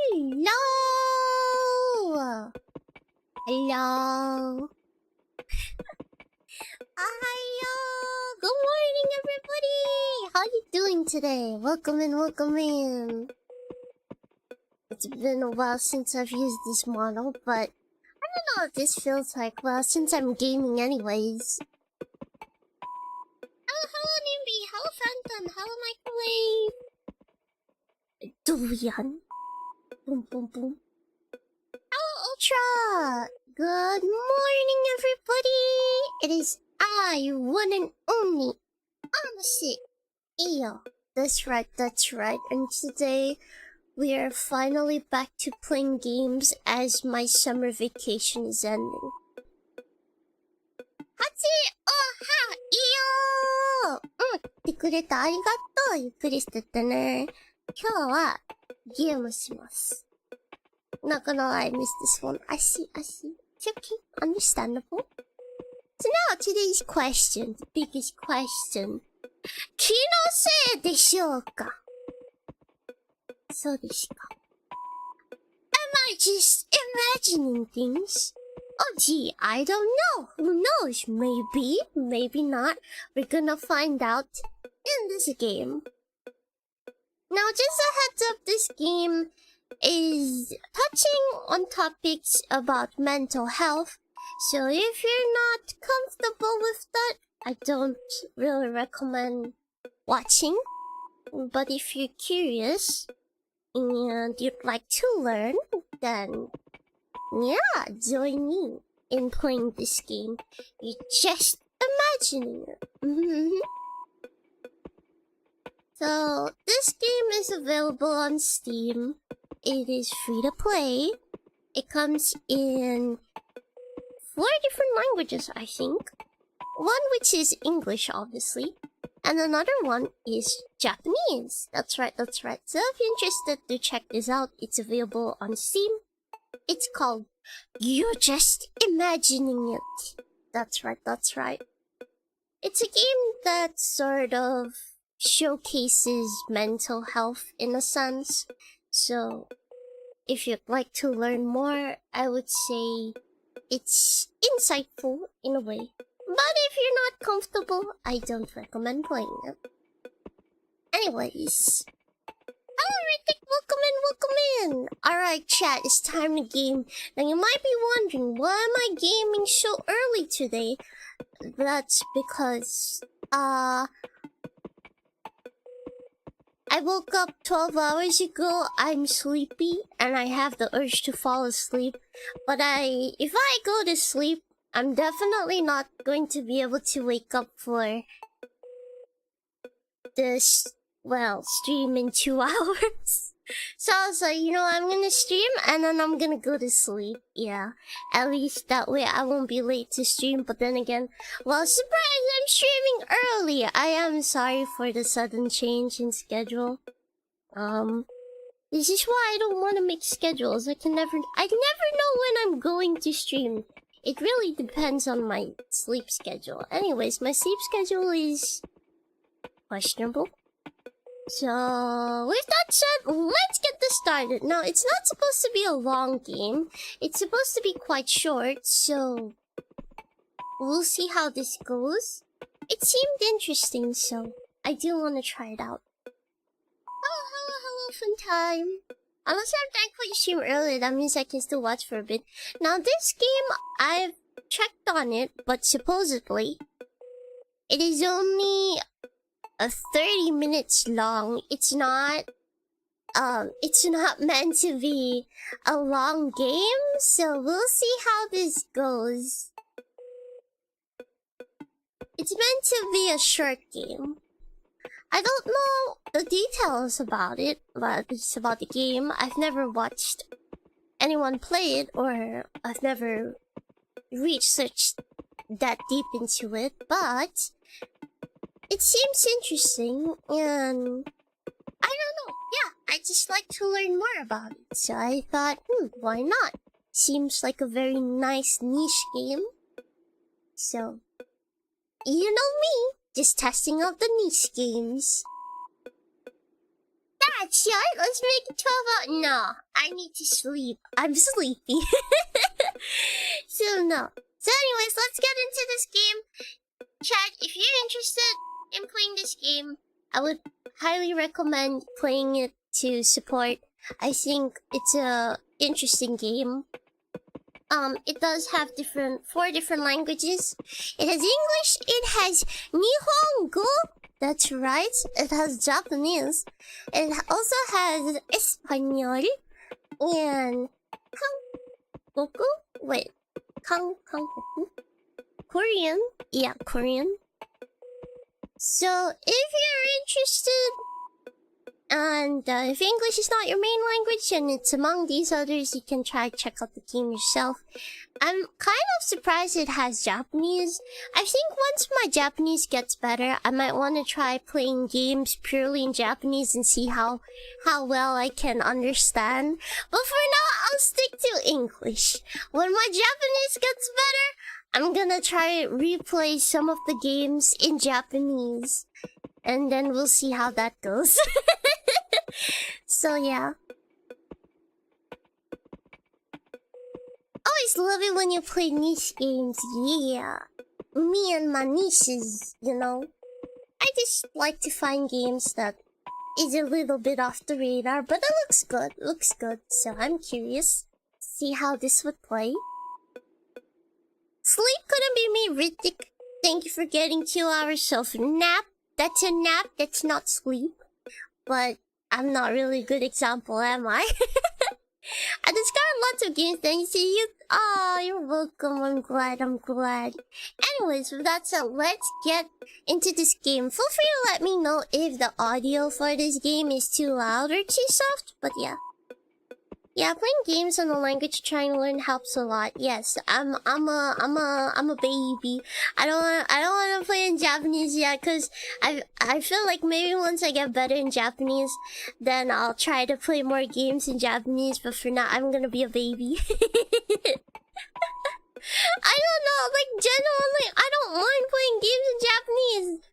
Hello! Hello! Hello! Good morning, everybody! How you doing today? Welcome in, welcome in. It's been a while since I've used this model, but I don't know what this feels like. Well, since I'm gaming anyways. Hello, Nimby! Hello, Phantom! Hello, Microwave! Duyan! Boom, boom, boom. Hello, Ultra! Good morning, everybody! It is I, one and only, Amasi Iyo. That's right, that's right. And today, we are finally back to playing games as my summer vacation is ending. Hachi oha iyo! 来てくれてありがとう。ゆっくりしてってね。今日はゲームします。Not gonna lie, I missed this one. I see. It's okay. Understandable. So now today's question, the biggest question. 気のせいでしょうか？そうですか。Am I just imagining things? Oh gee, I don't know. Who knows? Maybe, maybe not. We're gonna find out in this game. Now, just a heads up, this game is touching on topics about mental health. So if you're not comfortable with that, I don't really recommend watching. But if you're curious and you'd like to learn, then yeah, join me in playing this game. You're just imagining it. So, this game is available on Steam. It is free to play. It comes in 4 different languages, I think. One which is English, obviously. And another one is Japanese. That's right, that's right. So if you're interested to check this out, it's available on Steam. It's called You're Just Imagining It. That's right, that's right. It's a game that sort of showcases mental health in a sense. So if you'd like to learn more, I would say it's insightful in a way. But if you're not comfortable, I don't recommend playing it. Anyways. Hello, Ritik! Welcome in! Alright, chat, it's time to game. Now you might be wondering, why am I gaming so early today? That's because, I woke up 12 hours ago, I'm sleepy, and I have the urge to fall asleep. But if I go to sleep, I'm definitely not going to be able to wake up for this, well, stream in 2 hours. So I was like, you know, I'm gonna stream and then I'm gonna go to sleep. Yeah, at least that way I won't be late to stream. But then again, well, surprise, I'm streaming early. I am sorry for the sudden change in schedule. This is why I don't want to make schedules. I never know when I'm going to stream. It really depends on my sleep schedule. Anyways, my sleep schedule is questionable. So, with that said, let's get this started. Now, it's not supposed to be a long game. It's supposed to be quite short, so we'll see how this goes. It seemed interesting, so I do want to try it out. Hello, fun time. Unless I'm thankful you stream early, that means I can still watch for a bit. Now, this game, I've checked on it, but supposedly, it is only 30 minutes long. It's not meant to be a long game, so we'll see how this goes. It's meant to be a short game. I don't know the details about it, but it's about the game. I've never watched anyone play it, or I've never researched that deep into it, but it seems interesting, and I don't know. Yeah, I just like to learn more about it. So I thought, why not? Seems like a very nice niche game. So, you know me, just testing out the niche games. That's right, let's make it 12 hours. No, I need to sleep. I'm sleepy. So no. So anyways, let's get into this game. Chat, if you're interested in playing this game, I would highly recommend playing it to support. I think it's a interesting game. It does have 4 different languages. It has English, it has Nihongo, that's right, it has Japanese. It also has Espanol, and Kangoku? Wait, Kangoku? Korean? Yeah, Korean. So, if you're interested, and if English is not your main language and it's among these others, you can check out the game yourself. I'm kind of surprised it has Japanese. I think once my Japanese gets better, I might want to try playing games purely in Japanese and see how well I can understand. But for now, I'll stick to English. When my Japanese gets better, I'm gonna try replay some of the games in Japanese. And then we'll see how that goes. So yeah. Oh, it's just love it when you play niche games, yeah. Me and my niches, you know. I just like to find games that is a little bit off the radar, but it looks good, so I'm curious. See how this would play. Sleep couldn't be me, Ritik. Thank you for getting 2 hours of nap. That's a nap, that's not sleep. But I'm not really a good example, am I? I discovered lots of games thanks to you. Oh, you're welcome. I'm glad. Anyways, with that said, let's get into this game. Feel free to let me know if the audio for this game is too loud or too soft. But yeah. Yeah, playing games in a language trying to learn helps a lot. Yes, I'm a baby. I don't want to play in Japanese yet, cause I feel like maybe once I get better in Japanese, then I'll try to play more games in Japanese. But for now, I'm gonna be a baby. I don't know, like genuinely, I don't mind playing games in Japanese.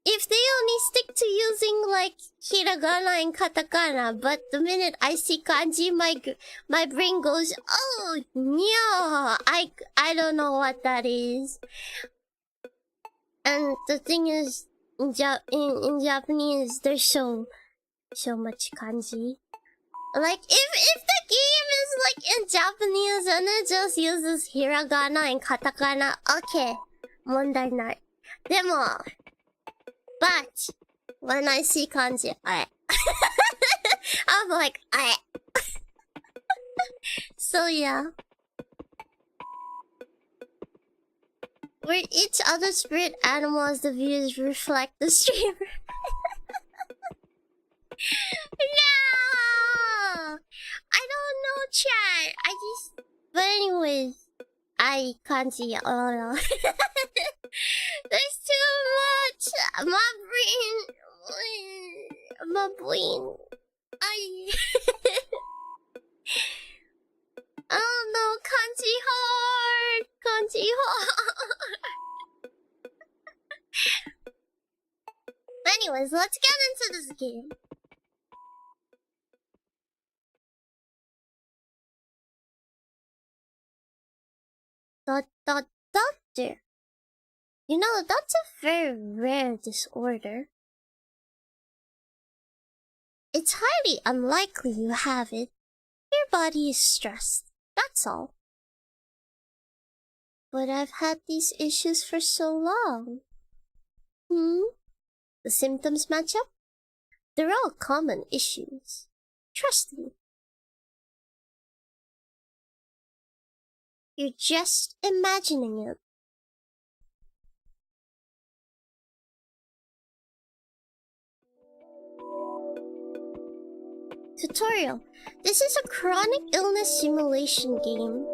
If they only stick to using like hiragana and katakana, but the minute I see kanji, my brain goes, oh no, I don't know what that is. And the thing is, in Japanese, there's so much kanji. Like if the game is like in Japanese and it just uses hiragana and katakana, okay, mondai nai. Demo. But when I see kanji, I'm like, So yeah. We're each other's spirit animals, the views reflect the streamer. No! I don't know, chat. But anyways, I can't see it. Oh no. There's too much. My brain. Oh no, kanji hard. Anyways, let's get into this game. Doctor. You know, that's a very rare disorder. It's highly unlikely you have it. Your body is stressed, that's all. But I've had these issues for so long. The symptoms match up? They're all common issues. Trust me. You're just imagining it. Tutorial. This is a chronic illness simulation game.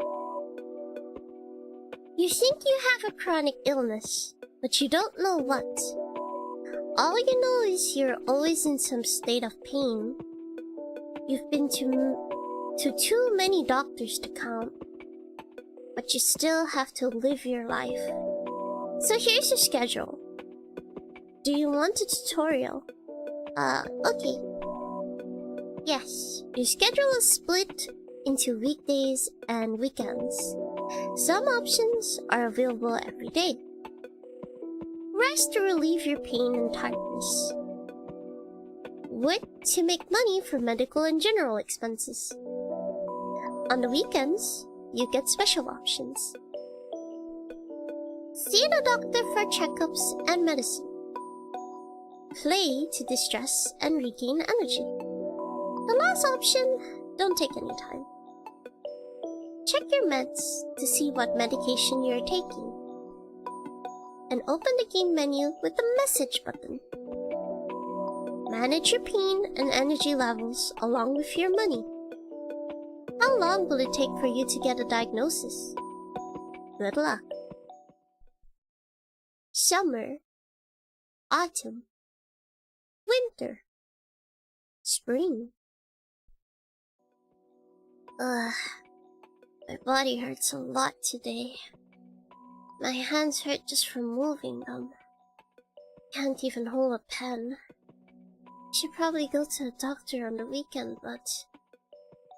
You think you have a chronic illness, but you don't know what. All you know is you're always in some state of pain. You've been to too many doctors to count, but you still have to live your life. So here's your schedule. Do you want a tutorial? Okay. Yes, your schedule is split into weekdays and weekends. Some options are available every day. Rest to relieve your pain and tiredness. Work to make money for medical and general expenses. On the weekends, you get special options. See the doctor for checkups and medicine. Play to distress and regain energy. The last option, don't take any time. Check your meds to see what medication you're taking. And open the game menu with the message button. Manage your pain and energy levels along with your money. How long will it take for you to get a diagnosis? Good luck. Summer, autumn, winter, spring. My body hurts a lot today. My hands hurt just from moving them. Can't even hold a pen. Should probably go to a doctor on the weekend, but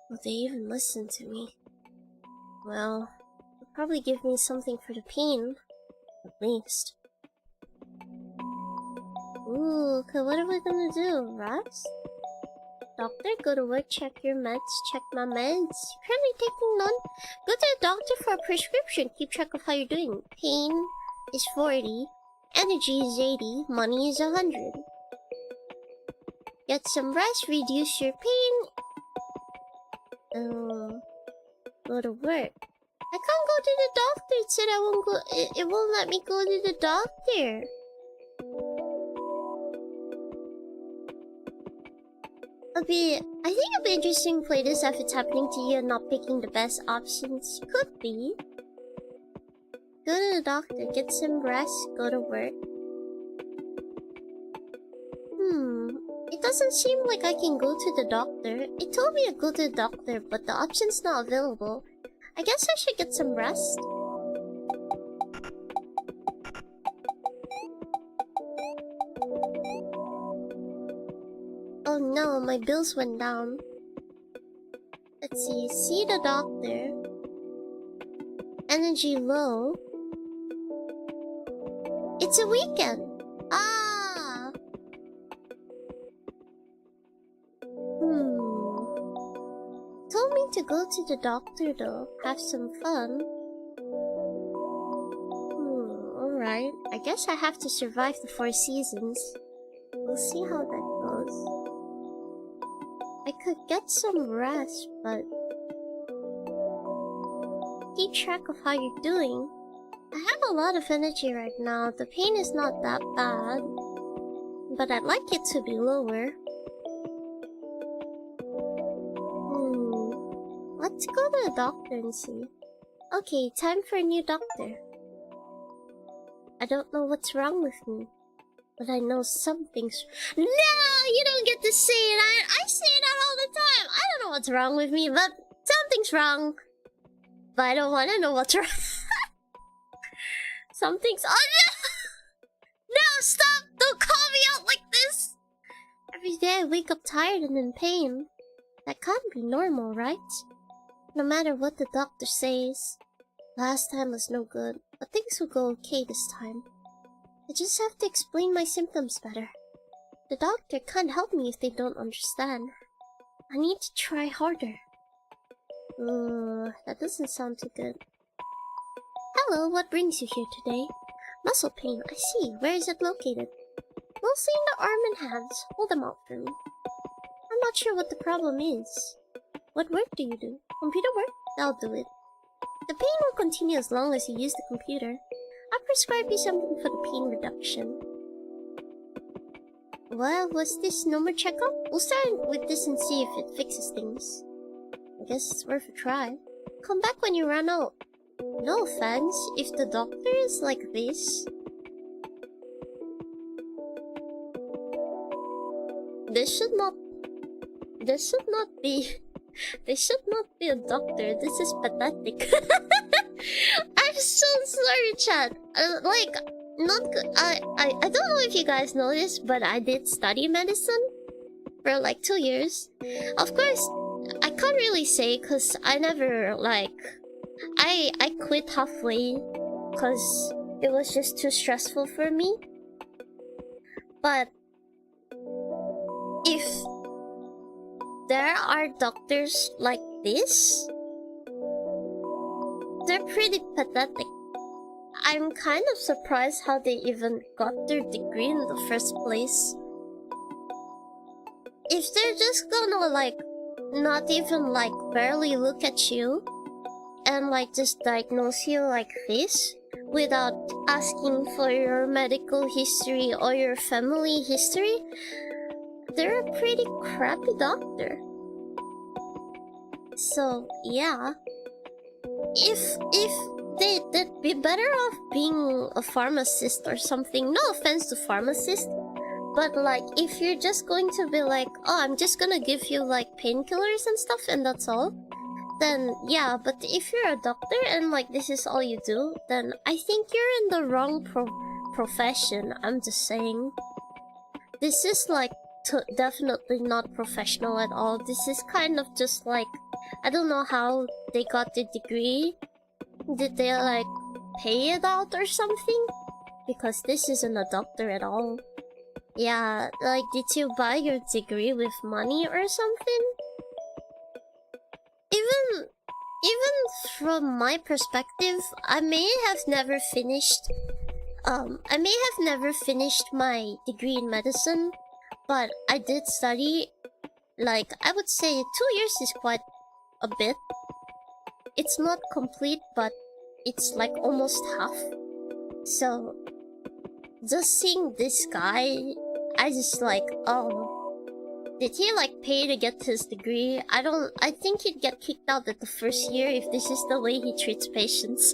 will they even listen to me? Well, they'll probably give me something for the pain. At least. Ooh, okay, what are we gonna do? Rest? Doctor, go to work, check your meds, check my meds. Currently taking none. Go to the doctor for a prescription. Keep track of how you're doing. Pain is 40. Energy is 80. Money is 100. Get some rest, reduce your pain. Go to work. I can't go to the doctor. It said I won't go. It won't let me go to the doctor. I think it'll be interesting to play this if it's happening to you and not picking the best options. Could be. Go to the doctor, get some rest, go to work. It doesn't seem like I can go to the doctor. It told me to go to the doctor, but the option's not available. I guess I should get some rest. Oh no, my bills went down. Let's see the doctor. Energy low. It's a weekend. Ah. Told me to go to the doctor though. Have some fun. Alright. I guess I have to survive the 4 seasons. We'll see how that goes. I could get some rest, but keep track of how you're doing. I have a lot of energy right now. The pain is not that bad, but I'd like it to be lower. Let's go to the doctor and see. Okay, time for a new doctor. I don't know what's wrong with me, but I know something's... No! You don't get to say that! I say that all the time! I don't know what's wrong with me, but something's wrong. But I don't want to know what's wrong. Something's... Oh no! No, stop! Don't call me out like this! Every day I wake up tired and in pain. That can't be normal, right? No matter what the doctor says. Last time was no good, but things will go okay this time. I just have to explain my symptoms better. The doctor can't help me if they don't understand. I need to try harder. That doesn't sound too good. Hello, what brings you here today? Muscle pain, I see. Where is it located? Mostly in the arm and hands. Hold them out for me. I'm not sure what the problem is. What work do you do? Computer work? I'll do it. The pain will continue as long as you use the computer. I'll prescribe you something for the pain reduction. Well, was this no more checkup? We'll start with this and see if it fixes things. I guess it's worth a try. Come back when you run out. No offense, if the doctor is like this... This should not be a doctor. This is pathetic. I'm so sorry, chat. Not good. I don't know if you guys know this, but I did study medicine for like 2 years. Of course, I can't really say because I never I quit halfway because it was just too stressful for me. But if there are doctors like this, they're pretty pathetic. I'm kind of surprised how they even got their degree in the first place. If they're just gonna not even barely look at you and just diagnose you like this without asking for your medical history or your family history, they're a pretty crappy doctor. So yeah, if they'd be better off being a pharmacist or something. No offense to pharmacists, but if you're just going to be oh, I'm just gonna give you painkillers and stuff and that's all, then yeah. But if you're a doctor and this is all you do, then I think you're in the wrong profession. I'm just saying. This is definitely not professional at all. This is kind of just I don't know how they got the degree. Did they like pay it out or something? Because this isn't a doctor at all. Yeah, like did you buy your degree with money or something? Even from my perspective, I may have never finished my degree in medicine, but I did study. Like, I would say 2 years is quite a bit. It's not complete, but it's like almost half. So, just seeing this guy, I just like, did he like pay to get his degree? I think he'd get kicked out at the first year if this is the way he treats patients.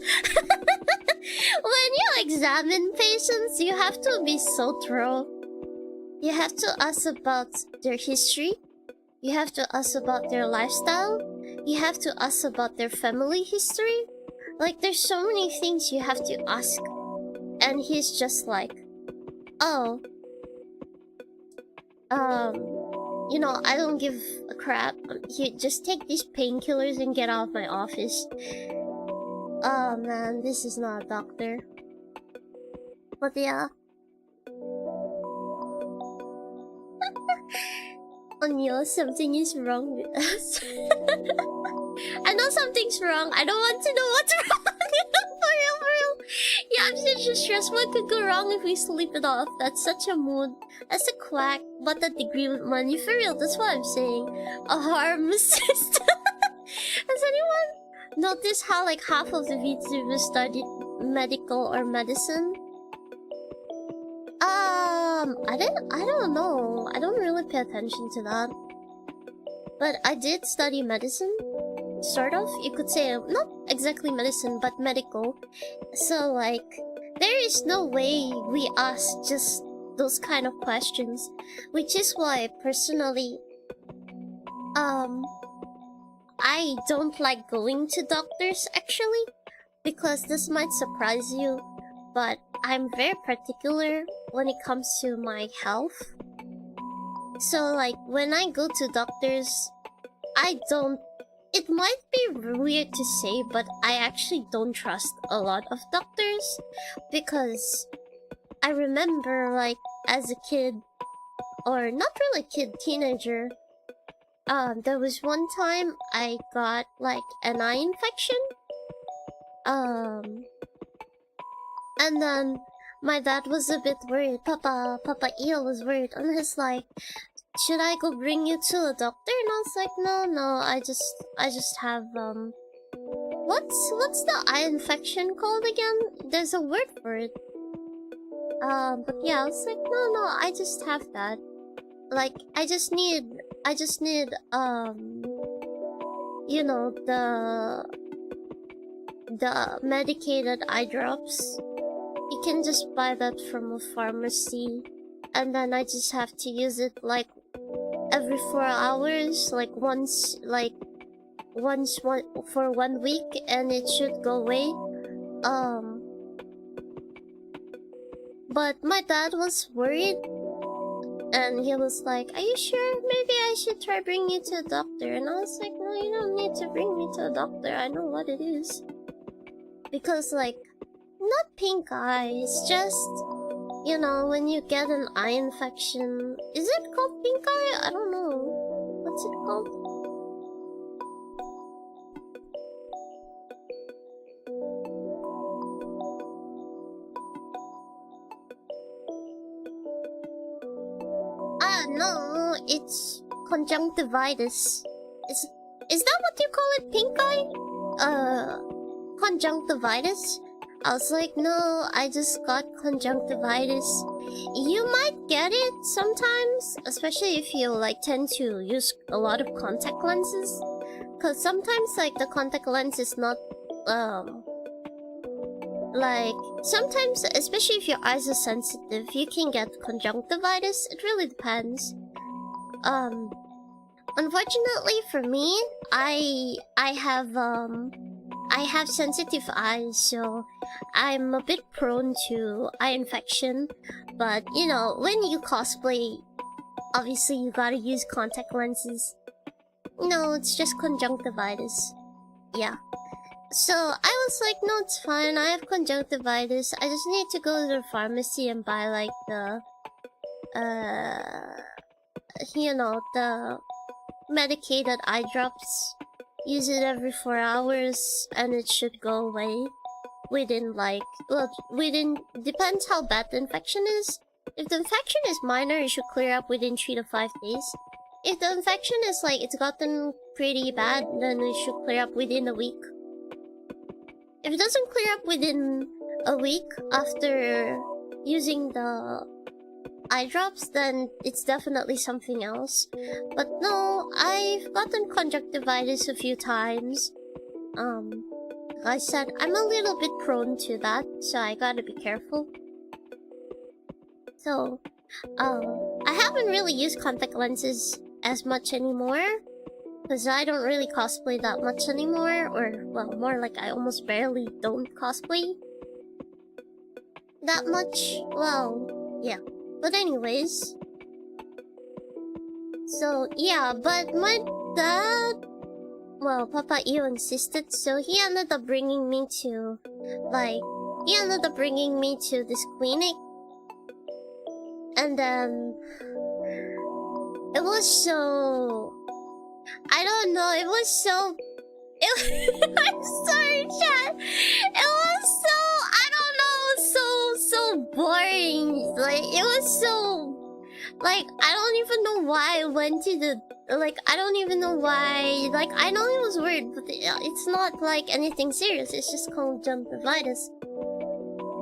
When you examine patients, you have to be so thorough. You have to ask about their history. You have to ask about their lifestyle. You have to ask about their family history. Like, there's so many things you have to ask. And he's just like, oh, you know, I don't give a crap. You just take these painkillers and get out of my office. Oh man, this is not a doctor. But yeah. Onyo, something is wrong with us. I know something's wrong. I don't want to know what's wrong. For real. Yeah, I'm just stressed. What could go wrong if we sleep it off? That's such a mood. That's a quack. But a degree with money. For real, that's what I'm saying. A pharmacist. Has anyone noticed how like half of the VTubers studied medical or medicine? I don't know. I don't really pay attention to that. But I did study medicine. Sort of. You could say, not exactly medicine, but medical. So like, there is no way we ask just those kind of questions. Which is why, personally, I don't like going to doctors, actually. Because this might surprise you, but I'm very particular when it comes to my health. So like, when I go to doctors, I don't... It might be weird to say, but I actually don't trust a lot of doctors. Because I remember, like, as a kid, or not really kid, teenager, there was one time I got, like, an eye infection. And then my dad was a bit worried. Papa Eel was worried, and he's like, should I go bring you to a doctor? And I was like, no, I just have, what's the eye infection called again? There's a word for it. But yeah, I was like, no, I just have that. Like, I just need, you know, the medicated eye drops. You can just buy that from a pharmacy. And then I just have to use it, like, every 4 hours, like once for 1 week, and it should go away. But my dad was worried, and he was like, are you sure? Maybe I should try bringing you to a doctor. And I was like, no, you don't need to bring me to a doctor. I know what it is. Because, like, not pink eye, it's just, you know, when you get an eye infection. Is it called pink eye? I don't know. What's it called? No, it's conjunctivitis. Is that what you call it? Pink eye? Conjunctivitis? I was like, no, I just got conjunctivitis. You might get it sometimes, especially if you like tend to use a lot of contact lenses. Cause sometimes like the contact lens is not, like, sometimes, especially if your eyes are sensitive, you can get conjunctivitis. It really depends. Unfortunately for me, I have sensitive eyes, so I'm a bit prone to eye infection. But, you know, when you cosplay, obviously you gotta use contact lenses. No, it's just conjunctivitis. Yeah. So I was like, no, it's fine. I have conjunctivitis. I just need to go to the pharmacy and buy like the, the medicated eye drops. Use it every 4 hours and it should go away within depends how bad the infection is. If the infection is minor, it should clear up within 3 to 5 days. If the infection is like, it's gotten pretty bad, then it should clear up within a week. If it doesn't clear up within a week after using the eye drops, then it's definitely something else. But no, I've gotten conjunctivitis a few times. Like I said, I'm a little bit prone to that, so I gotta be careful. So, I haven't really used contact lenses as much anymore, because I don't really cosplay that much anymore, or, well, more like I almost barely don't cosplay that much. Well, yeah. But anyways, so yeah, but my dad, well, Papa Io insisted, so he ended up bringing me to, this clinic. And then, it was so, I don't know, it was so, I'm sorry, chat. It was so, I don't know, so boring. Like, it was so, like, I don't even know why I went to the, like, I don't even know why, like, I know it was weird, but it's not, like, anything serious. It's just conjunctivitis.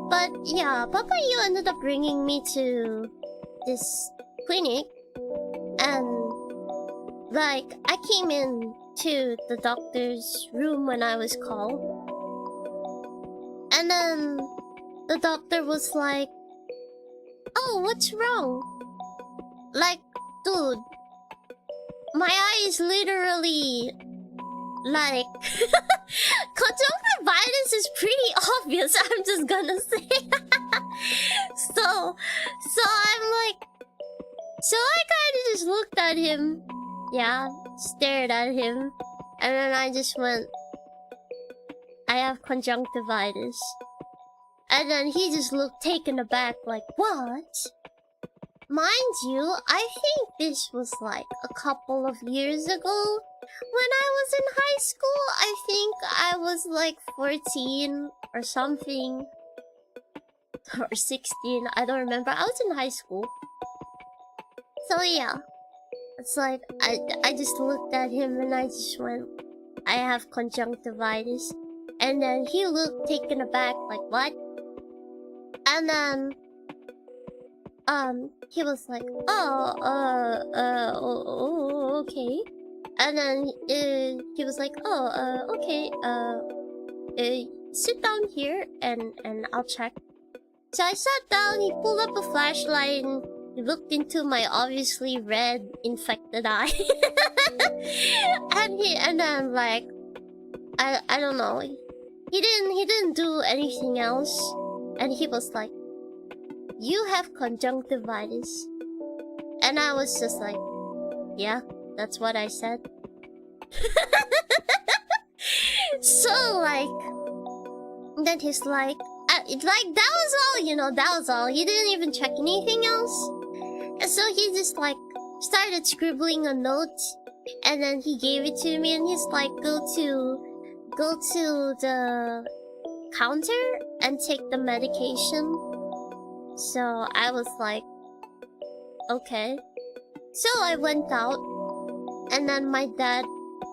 But, yeah, Papa Io ended up bringing me to this clinic, and, like, I came in to the doctor's room when I was called, and then the doctor was like, "Oh, what's wrong?" Like, dude, my eye is literally, like, conjunctivitis is pretty obvious, I'm just gonna say. So I'm like, so I kinda just looked at him, yeah, stared at him, and then I just went, "I have conjunctivitis." And then he just looked taken aback, like, "What?" Mind you, I think this was like a couple of years ago. When I was in high school, I think I was like 14 or something. Or 16, I don't remember. I was in high school. So yeah. It's like, I just looked at him and I just went, "I have conjunctivitis." And then he looked taken aback, like, "What?" And then, he was like, okay." And then, he was like, "Okay, sit down here and I'll check." So I sat down, he pulled up a flashlight and he looked into my obviously red, infected eye. And then, like, I don't know. He didn't do anything else. And he was like, "You have conjunctivitis." And I was just like, "Yeah, that's what I said." So, like, then he's like, that was all, you know, that was all. He didn't even check anything else. And so he just, like, started scribbling a note. And then he gave it to me and he's like, go to the counter and take the medication." So I was like, okay. So I went out, and then my dad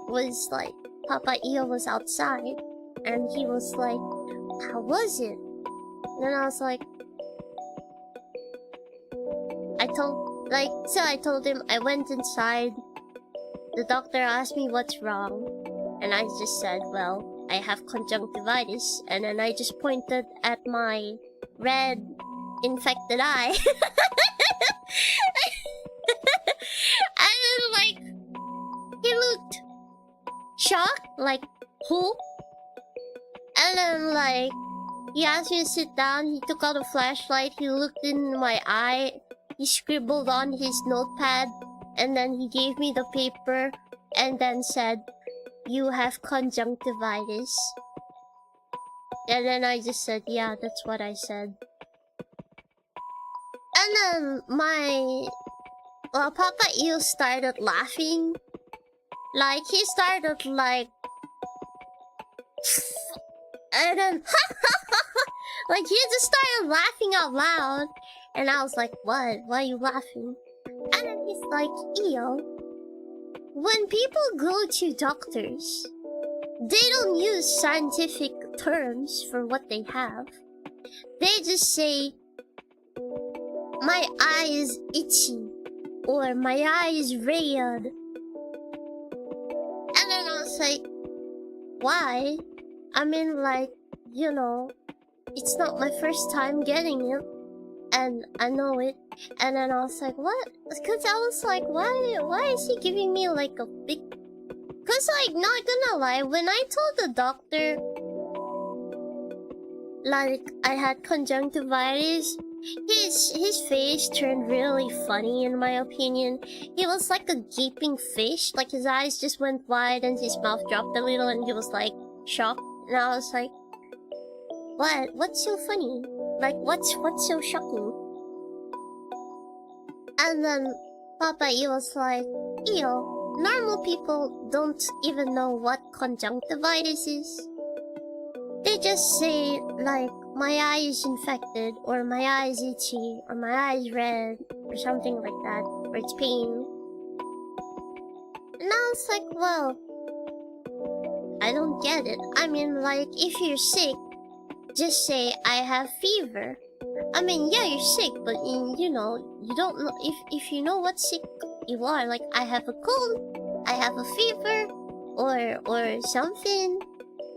was like, Papa Io was outside, and he was like, "How was it?" And then I was like, I told him I went inside. The doctor asked me what's wrong, and I just said, "Well, I have conjunctivitis." And then I just pointed at my red, infected eye. And then, like, he looked shocked, like, "Who?" And then, like, he asked me to sit down. He took out a flashlight. He looked in my eye. He scribbled on his notepad. And then he gave me the paper. and then said, "You have conjunctivitis." And then I just said, "Yeah, that's what I said." And then Papa Eel started laughing. Like, he started like... And then... like, he just started laughing out loud. And I was like, "What? Why are you laughing?" And then he's like, "Eel, when people go to doctors, they don't use scientific terms for what they have. They just say, 'My eye is itchy,' or 'My eye is red.'" And then I was like, "Why? I mean, like, you know, it's not my first time getting it, and I know it." And then I was like, "What?" Because I was like, why is he giving me like a big... Because, like, not gonna lie, when I told the doctor, like, I had conjunctivitis, his face turned really funny, in my opinion. He was like a gaping fish. Like, his eyes just went wide and his mouth dropped a little and he was like shocked. And I was like, "What? What's so funny? Like, what's so shocking?" And then Papa Eel was like, "Eel, normal people don't even know what conjunctivitis is. They just say, like, 'My eye is infected,' or 'My eye is itchy,' or 'My eye is red,' or something like that, or 'It's pain.'" And I was like, "Well, I don't get it. I mean, like, if you're sick, just say, 'I have fever.' I mean, yeah, you're sick, but you know, you don't know if you know what sick you are. Like, 'I have a cold, I have a fever,' or something,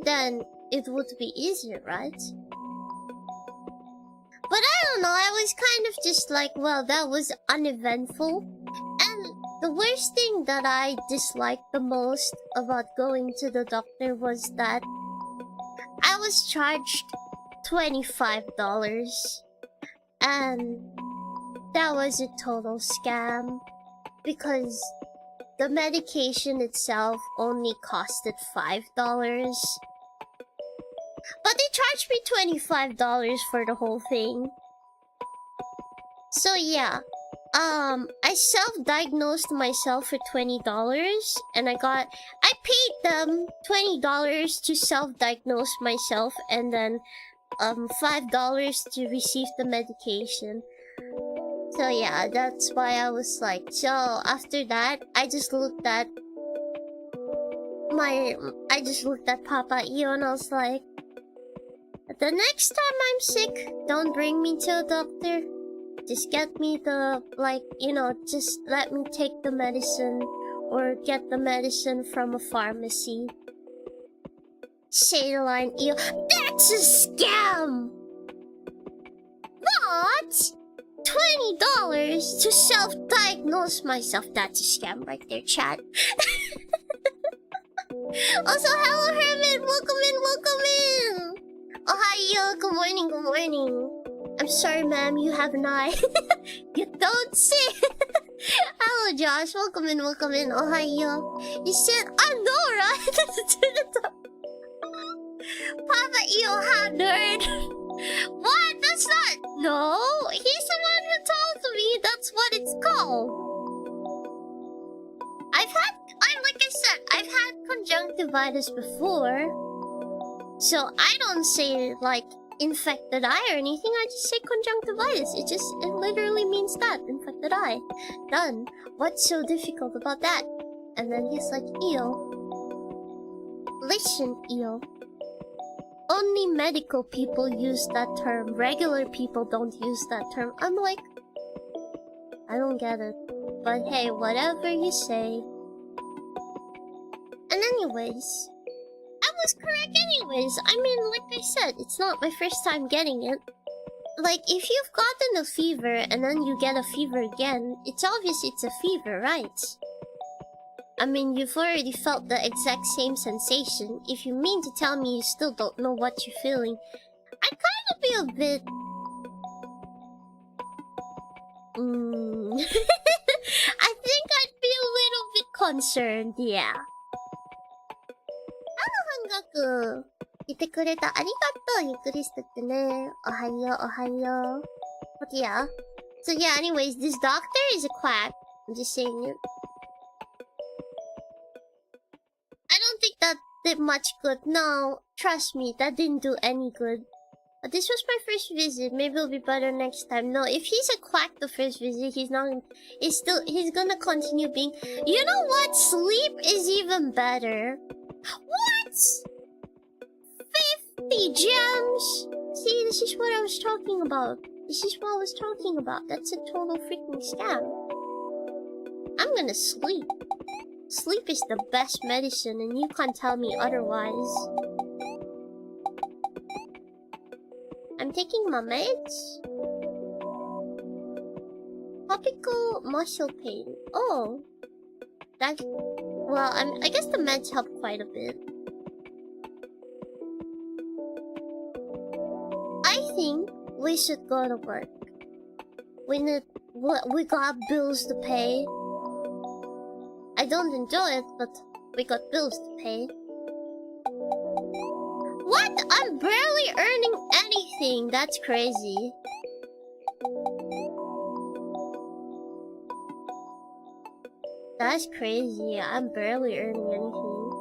then it would be easier, right?" But I don't know, I was kind of just like, well, that was uneventful. And the worst thing that I disliked the most about going to the doctor was that I was charged $25. And that was a total scam, because the medication itself only costed $5. But they charged me $25 for the whole thing. So yeah, I self-diagnosed myself for $20, and I paid them $20 to self-diagnose myself, and then $5 to receive the medication. So yeah, that's why I was like, so after that, I just looked at Papa Eel and I was like, "The next time I'm sick, don't bring me to a doctor. Just get me the, like, you know, just let me take the medicine or get the medicine from a pharmacy." Saline Eel, that's a scam! What? $20 to self-diagnose myself? That's a scam right there, chat. Also, hello Herman, welcome in! Oh, hi Eel, good morning. I'm sorry ma'am, you have an eye. You don't see. Hello Josh, welcome in. Oh, hi Eel. You said, I know, right? Papa Eel, how nerd. What? That's not... No, he's the one who told me that's what it's called. Like I said, I've had conjunctivitis before. So I don't say, like, infected eye or anything. I just say conjunctivitis. It literally means that. Infected eye. Done. What's so difficult about that? And then he's like, Eel. Listen, Eel. Only medical people use that term. Regular people don't use that term. I'm like, I don't get it. But hey, whatever you say. And anyways, I was correct anyways. I mean, like I said, it's not my first time getting it. Like, if you've gotten a fever and then you get a fever again, it's obvious it's a fever, right? I mean, you've already felt the exact same sensation. If you mean to tell me you still don't know what you're feeling, I'd kind of be a bit... I think I'd be a little bit concerned, yeah. 半額来てくれた。ありがとう、ゆっくりしてってね。おはよう、おはよう。But yeah. So yeah, anyways, this doctor is a quack. I'm just saying it. I don't think that did much good. No, trust me, that didn't do any good. But this was my first visit. Maybe it'll be better next time. No, if he's a quack the first visit, he's gonna continue being... You know what? Sleep is even better. What? 50 gems? See, this is what I was talking about. This is what I was talking about. That's a total freaking scam. I'm gonna sleep. Sleep is the best medicine, and you can't tell me otherwise. I'm taking my meds. Topical muscle pain. Oh. That... Well, I guess the meds help quite a bit. I think we should go to work. We got bills to pay. I don't enjoy it, but we got bills to pay. What? I'm barely earning anything. That's crazy. That's crazy. I'm barely earning anything.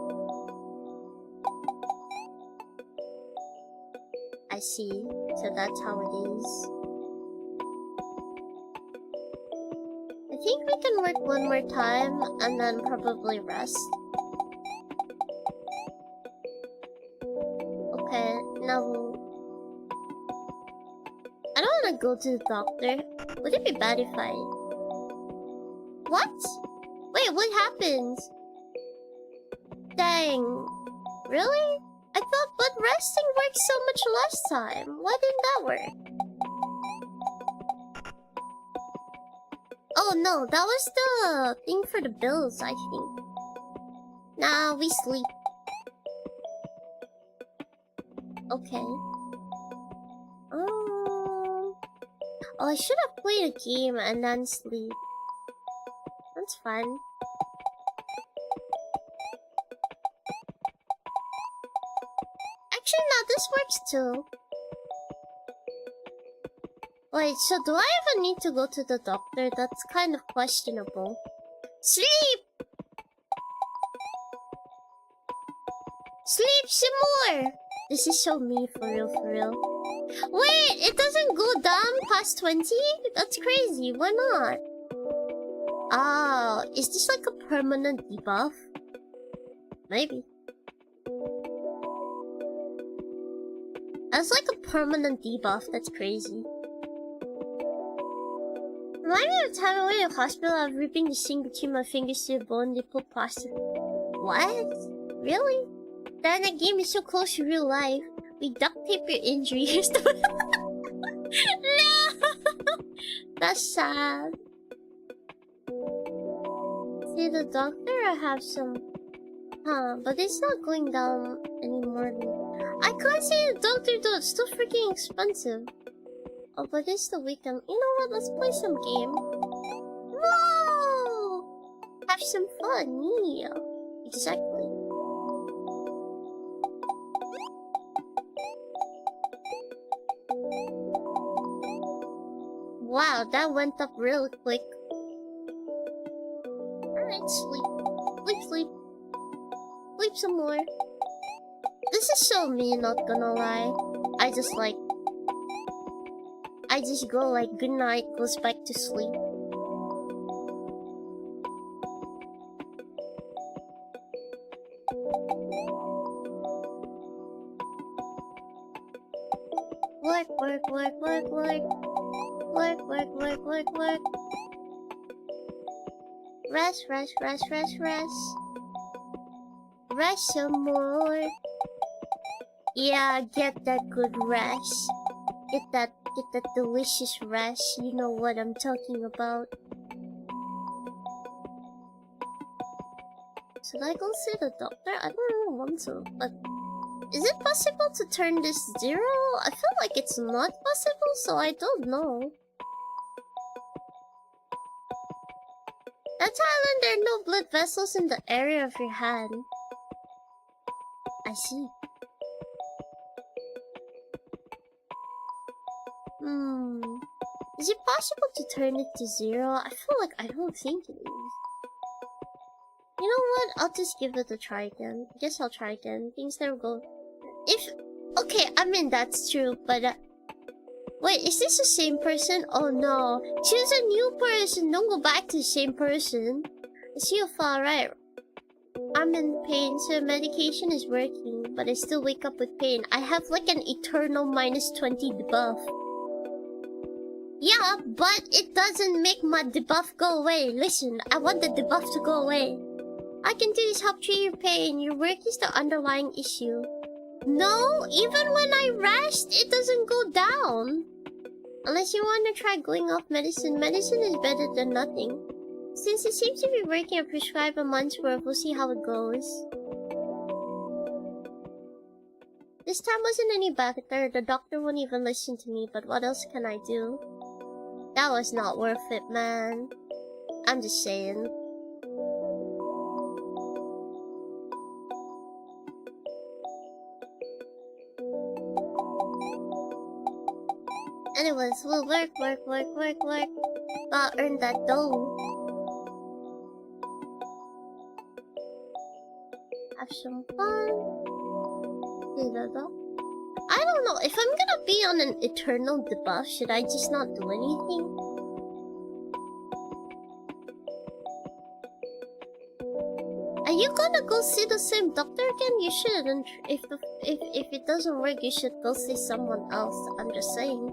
I see. So that's how it is. I think we can work one more time and then probably rest. Okay, now... I don't wanna go to the doctor. Would it be bad if I... What? Wait, what happened? Dang. Really? I thought but resting worked so much less time. Why didn't that work? Oh no, that was the thing for the bills, I think. Nah, we sleep. Okay. Oh, I should have played a game and then sleep. That's fun. Actually, no, this works too. Wait, so do I even need to go to the doctor? That's kind of questionable. Sleep! Sleep some more! This is so me, for real, for real. Wait, it doesn't go down past 20? That's crazy, why not? Oh, is this like a permanent debuff? Maybe. That's like a permanent debuff, that's crazy. Remind me of the time I went to the hospital, I was ripping the skin between my fingers to the bone, they put plastic. What? Really? Then that game is so close to real life. We duct tape your injuries. No! That's sad. See the doctor, I have some... Huh, but it's not going down anymore. I can't see the doctor though, it's still freaking expensive. Oh, but it's the weekend. You know what, let's play some game. No! Have some fun, yeah. Exactly. Wow, that went up real quick. Alright, sleep. Sleep, sleep. Sleep some more. This is so me, not gonna lie. I just go like, good night, goes back to sleep. Work, work, work, work, work. Work, work, work, work, work. Rest, rest, rest, rest, rest. Rest some more. Yeah, get that good rest. Get that delicious rest. You know what I'm talking about. Should I go see the doctor? I don't really want to, but... Is it possible to turn this 0? I feel like it's not possible, so I don't know. That's Island, there are no blood vessels in the area of your hand. I see. Is it possible to turn it to 0? I feel like I don't think it is. You know what? I'll just give it a try again. I guess I'll try again. Things never go... Okay, I mean, that's true, but... Wait, is this the same person? Oh no. Choose a new person. Don't go back to the same person. I see you fall right. I'm in pain, so medication is working, but I still wake up with pain. I have like an eternal -20 debuff. Yeah, but it doesn't make my debuff go away. Listen, I want the debuff to go away. I can do this help treat your pain. Your work is the underlying issue. No, even when I rest, it doesn't go down. Unless you want to try going off medicine. Medicine is better than nothing. Since it seems to be working, I prescribe a month's worth. We'll see how it goes. This time wasn't any better. The doctor won't even listen to me, but what else can I do? That was not worth it, man. I'm just saying. Anyways, we'll work. Gotta earn that dough. Have some fun. I don't know, if I'm gonna be on an eternal debuff, should I just not do anything? Are you gonna go see the same doctor again? You shouldn't. If it doesn't work, you should go see someone else. I'm just saying.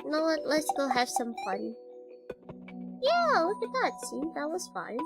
You know what? Let's go have some fun. Yeah, look at that. See, that was fine.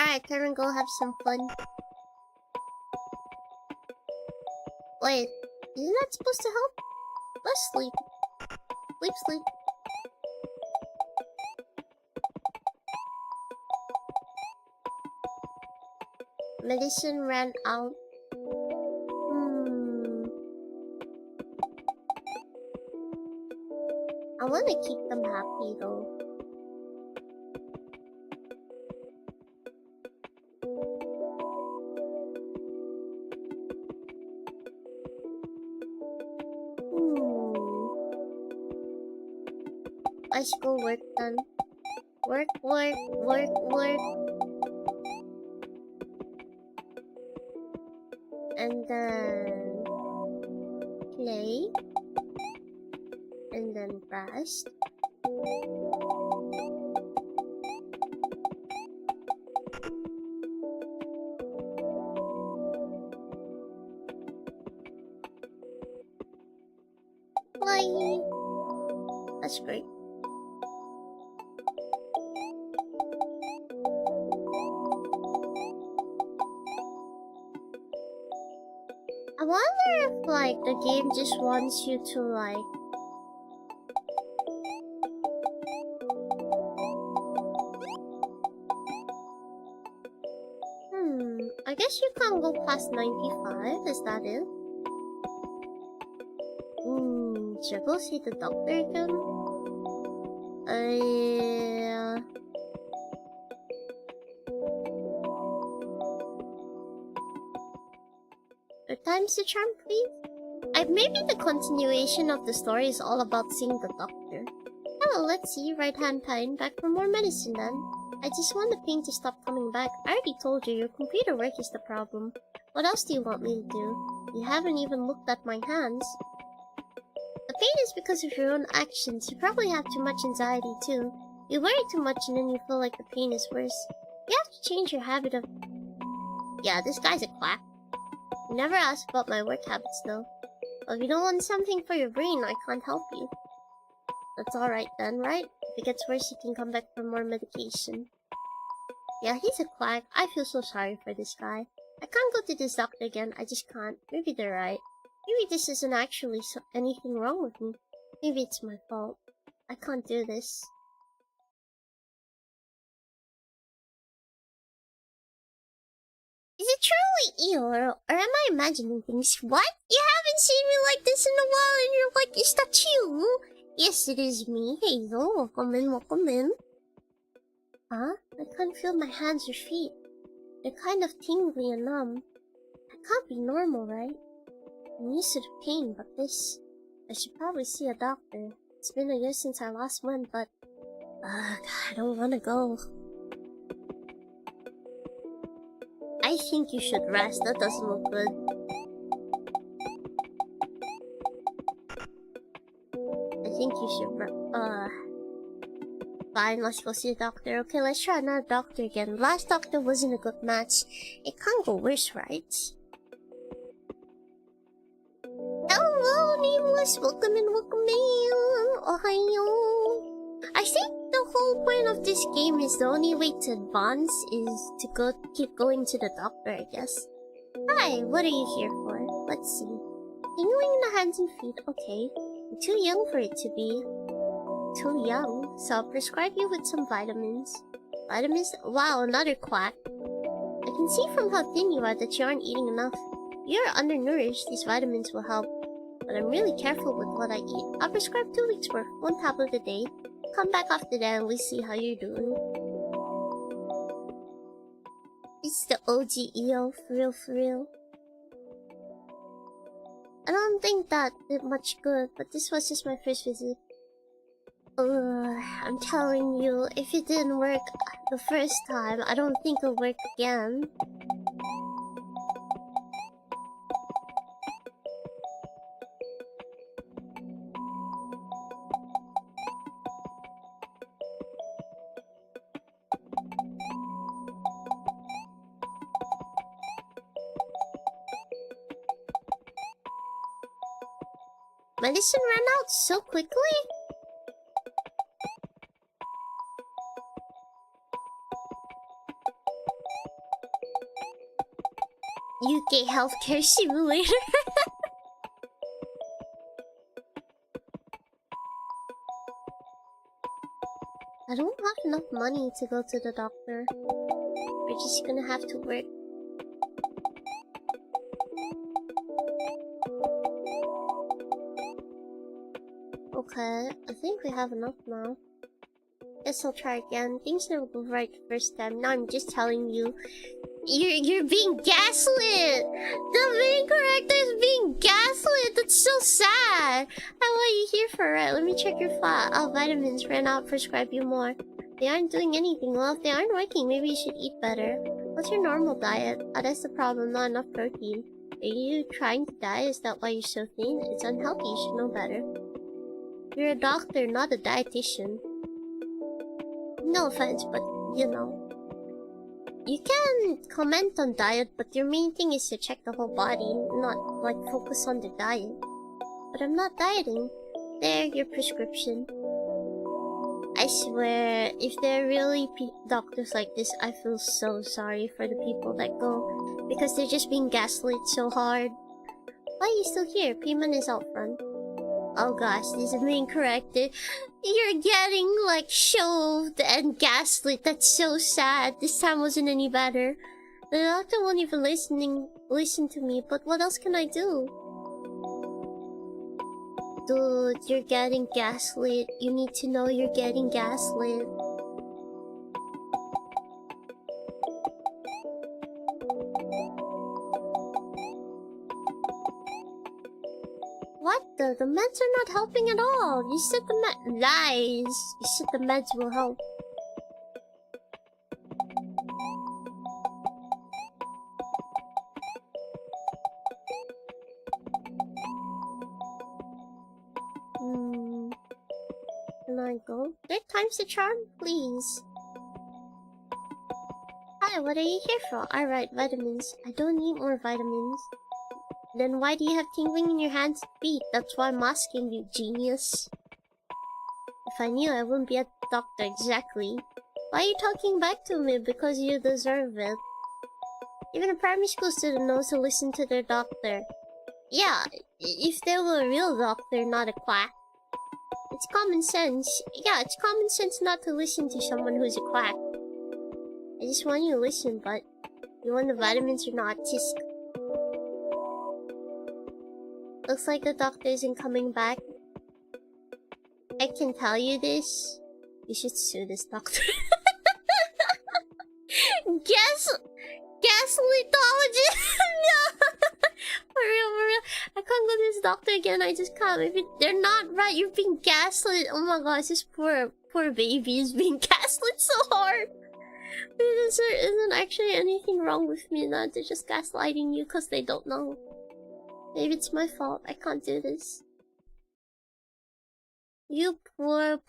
Alright, time to go have some fun. Wait, isn't that supposed to help? Let's sleep. Sleep. Medicine ran out. I want to keep them happy though. Let's go work then. Work. And then play. And then rest. Play. That's great. I wonder if, like, the game just wants you to, like... I guess you can't go past 95, is that it? Should I go see the doctor again? Times the charm, please? Maybe the continuation of the story is all about seeing the doctor. Hello, let's see. Right hand pain. Back for more medicine then. I just want the pain to stop coming back. I already told you, your computer work is the problem. What else do you want me to do? You haven't even looked at my hands. The pain is because of your own actions. You probably have too much anxiety too. You worry too much and then you feel like the pain is worse. You have to change your habit of... Yeah, this guy's a quack. You never asked about my work habits though. Well, if you don't want something for your brain, I can't help you. That's alright then, right? If it gets worse, you can come back for more medication. Yeah, he's a quack. I feel so sorry for this guy. I can't go to this doctor again. I just can't. Maybe they're right. Maybe this isn't actually anything wrong with me. Maybe it's my fault. I can't do this. Is it truly Eeyore, or am I imagining things? What? You haven't seen me like this in a while and you're like, is that you? Yes, it is me, Hazel. Welcome in, welcome in. Huh? I can't feel my hands or feet. They're kind of tingly and numb. That can't be normal, right? I'm used to the pain, but this... I should probably see a doctor. It's been a year since I last went, but... Ugh, I don't wanna go. I think you should rest. That doesn't look good. I think you should fine, let's go see a doctor. Okay, let's try another doctor again. Last doctor wasn't a good match. It can't go worse, right? Hello, Nameless! Welcome in, welcome in! Ohayo! I think the whole point of this game is the only way to advance is to keep going to the doctor, I guess. Hi, what are you here for? Let's see. Tingling in the hands and feet, okay. You're too young for it to be. Too young, so I'll prescribe you with some vitamins. Vitamins? Wow, another quack. I can see from how thin you are that you aren't eating enough. If you're undernourished, these vitamins will help. But I'm really careful with what I eat. I'll prescribe 2 weeks worth, 1 tablet a day. Come back after that and we'll see how you're doing. It's the OG EO, for real, for real. I don't think that did much good, but this was just my first visit. I'm telling you, if it didn't work the first time, I don't think it'll work again. Medicine ran out so quickly? UK Healthcare Simulator. I don't have enough money to go to the doctor. We're just gonna have to work. Okay, I think we have enough now. Guess I'll try again. Things never go right the first time. Now I'm just telling you. You're being gaslit! The main character is being gaslit! That's so sad! What are you here for, right? Let me check your file. Oh, vitamins ran out. Prescribe you more. They aren't doing anything. Well, if they aren't working, maybe you should eat better. What's your normal diet? Oh, that's the problem. Not enough protein. Are you trying to die? Is that why you're so thin? It's unhealthy. You should know better. You're a doctor, not a dietitian. No offense, but you know. You can comment on diet, but your main thing is to check the whole body, not like focus on the diet. But I'm not dieting. There, your prescription. I swear, if there are really doctors like this, I feel so sorry for the people that go. Because they're just being gaslit so hard. Why are you still here? Payment is out front. Oh gosh, this is main character. You're getting like shoved and gaslit. That's so sad. This time wasn't any better. The doctor won't even listen to me, but what else can I do? Dude, you're getting gaslit. You need to know you're getting gaslit. What the? The meds are not helping at all. You said the lies. You said the meds will help. Can I go? 3 times the charm, please. Hi, what are you here for? Alright, vitamins. I don't need more vitamins. Then why do you have tingling in your hands and feet? That's why I'm asking you, genius. If I knew, I wouldn't be a doctor exactly. Why are you talking back to me? Because you deserve it. Even a primary school student knows to listen to their doctor. Yeah, if they were a real doctor, not a quack. It's common sense. Yeah, it's common sense not to listen to someone who's a quack. I just want you to listen, but you want the vitamins or not? Tisk. Looks like the doctor isn't coming back. I can tell you this. You should sue this doctor. Gaslightalogist! No! For real. I can't go to this doctor again. I just can't. Maybe they're not right. You're being gaslit. Oh my gosh, this poor baby is being gaslit so hard. There isn't actually anything wrong with me. That they're just gaslighting you because they don't know. Maybe it's my fault. I can't do this. You poor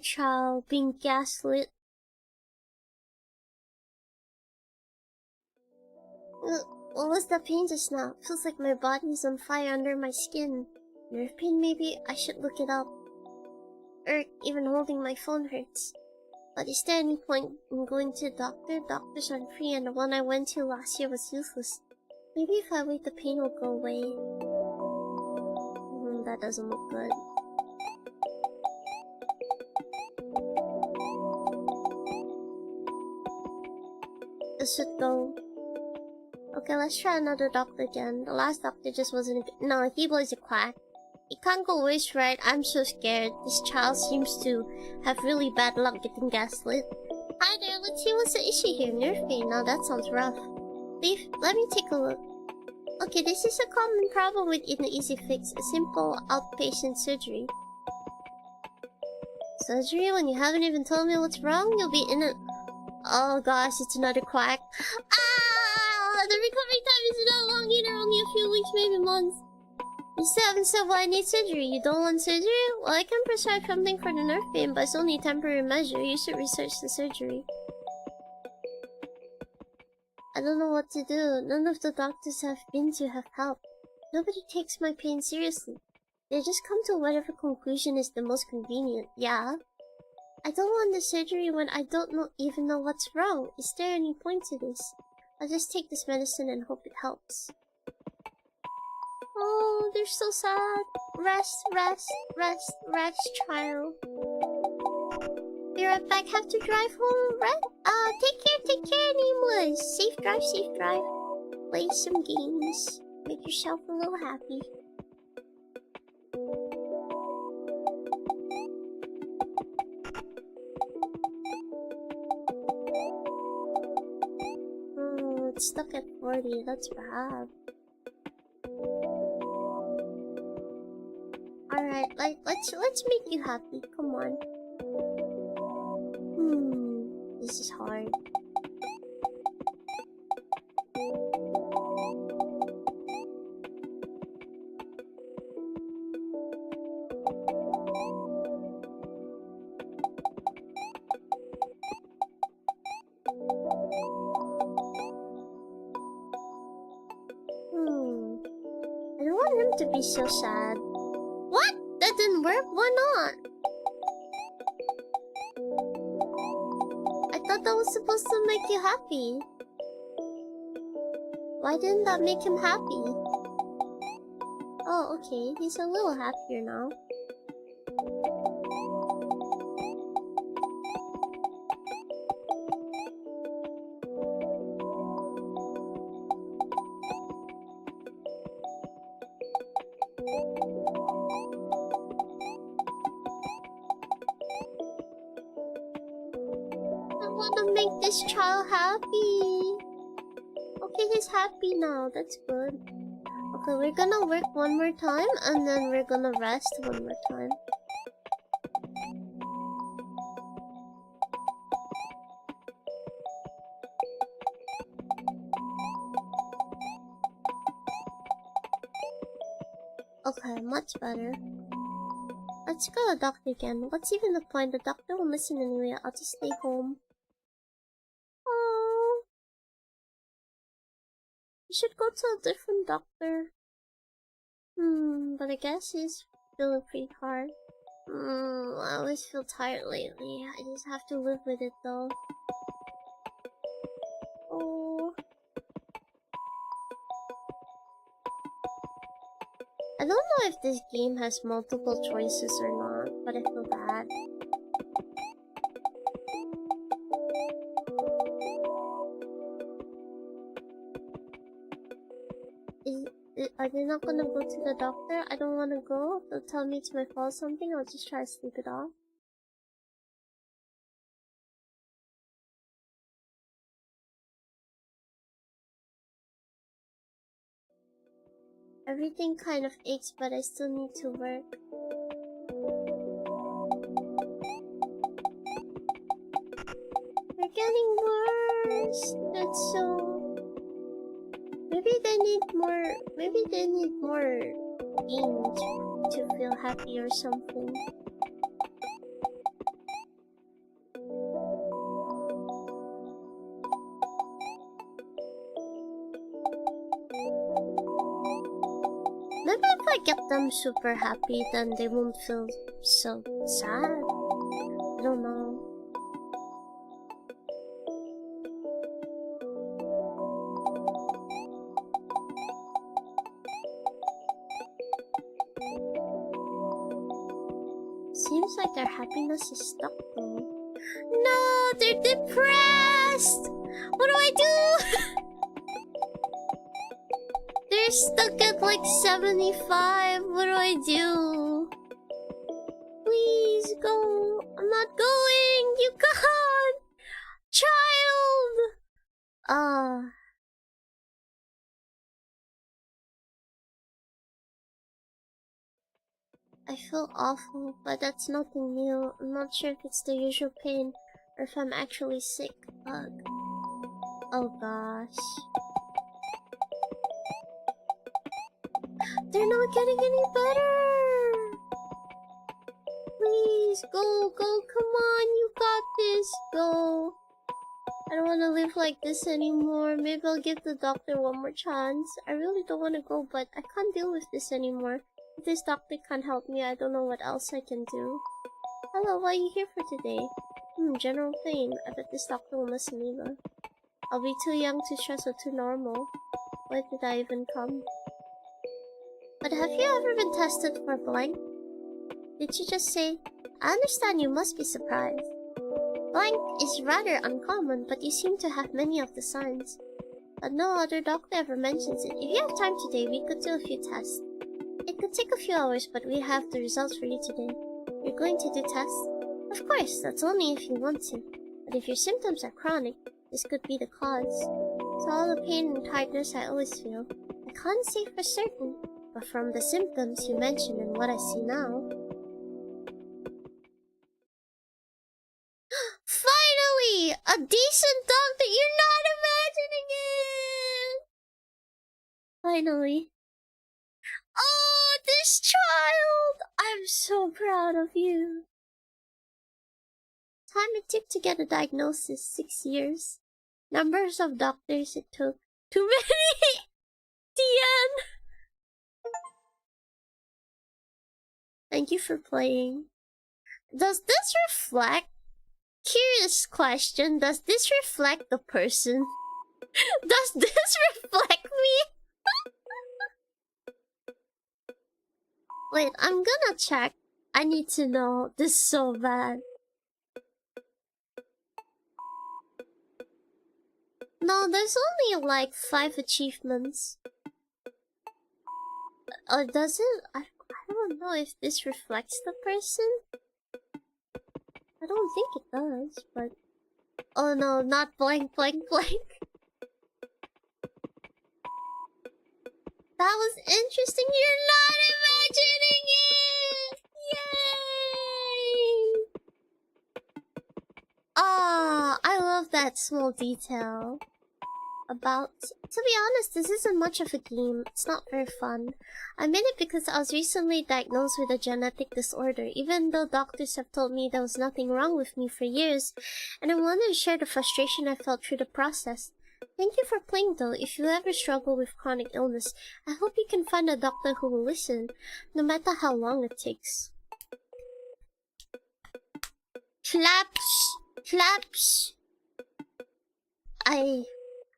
child being gaslit. What was that pain just now? Feels like my body is on fire under my skin. Nerve pain maybe? I should look it up. Even holding my phone hurts. But is there any point in going to the doctor? Doctors aren't free and the one I went to last year was useless. Maybe if I wait the pain will go away. That doesn't look good. This should go. Okay, let's try another doctor again. The last doctor just wasn't no, he was a quack. It can't go worse, right? I'm so scared. This child seems to have really bad luck getting gaslit. Hi there, let's see what's the issue here. Nerve pain. Now that sounds rough. Let me take a look. Okay, this is a common problem with an easy fix. A simple outpatient surgery. Surgery? When you haven't even told me what's wrong, you'll be in a... Oh gosh, it's another quack. The recovery time is not long either, only a few weeks, maybe months. You still haven't said why I need surgery. You don't want surgery? Well, I can prescribe something for the nerve pain, but it's only a temporary measure. You should research the surgery. I don't know what to do. None of the doctors I've been to have helped. Nobody takes my pain seriously. They just come to whatever conclusion is the most convenient. Yeah? I don't want the surgery when I don't even know what's wrong. Is there any point to this? I'll just take this medicine and hope it helps. Oh, they're so sad. Rest, child. Be right back. Have to drive home, right? Take care, Nameless. Safe drive. Play some games. Make yourself a little happy. It's stuck at 40. That's bad. Alright, let's make you happy. Come on. This is hard. I don't want him to be so sad. What? That didn't work? Why not? I thought that was supposed to make you happy. Why didn't that make him happy? Oh, okay. He's a little happier now. I want to make this child happy. Okay, he's happy now. That's good. Okay, we're gonna work one more time and then we're gonna rest one more time. Okay, much better. Let's go to the doctor again. What's even the point? The doctor won't listen anyway. I'll just stay home. Oh, you should go to a different doctor. But I guess he's feeling pretty hard. I always feel tired lately. I just have to live with it though. Oh. I don't know if this game has multiple choices or not, but I feel bad. Are they not gonna go to the doctor? I don't wanna go. They'll tell me it's my fault or something. I'll just try to sleep it off. Everything kind of aches, but I still need to work. They're getting worse. That's so... Maybe they need more games to feel happy or something. Maybe if I get them super happy, then they won't feel so sad. I don't know. Seems like their happiness is stuck though. No, they're depressed! What do I do? They're stuck at like 75. What do I do? Please go. I'm not going. You can't. Child. I feel awful, but that's nothing new. I'm not sure if it's the usual pain or if I'm actually sick. Ugh. Oh gosh. They're not getting any better! Please, go, come on, you got this, go! I don't want to live like this anymore. Maybe I'll give the doctor one more chance. I really don't want to go, but I can't deal with this anymore. If this doctor can't help me, I don't know what else I can do. Hello, what are you here for today? General pain. I bet this doctor will listen either. I'll be too young to stress or too normal. Why did I even come? But have you ever been tested for blank? Did you just say? I understand you must be surprised. Blank is rather uncommon, but you seem to have many of the signs. But no other doctor ever mentions it. If you have time today, we could do a few tests. It could take a few hours, but we have the results for you today. You're going to do tests? Of course, that's only if you want to. But if your symptoms are chronic, this could be the cause. So all the pain and tiredness I always feel, I can't say for certain, but from the symptoms you mentioned and what I see now... Finally! A decent doctor! You're not imagining it! Finally. Oh, this child! I'm so proud of you. Time it took to get a diagnosis, 6 years. Numbers of doctors it took. Too many! Tian! Thank you for playing. Does this reflect... Curious question, does this reflect the person? Does this reflect me? Wait, I'm gonna check. I need to know. This is so bad. No, there's only like 5 achievements. Does it? I don't know if this reflects the person. I don't think it does, but... Oh no, not blank, blank, blank. That was interesting. You're not imagining it! Yay! Ah, I love that small detail. To be honest, this isn't much of a game. It's not very fun. I made it because I was recently diagnosed with a genetic disorder, even though doctors have told me there was nothing wrong with me for years, and I wanted to share the frustration I felt through the process. Thank you for playing though. If you ever struggle with chronic illness, I hope you can find a doctor who will listen, no matter how long it takes. Claps. Claps.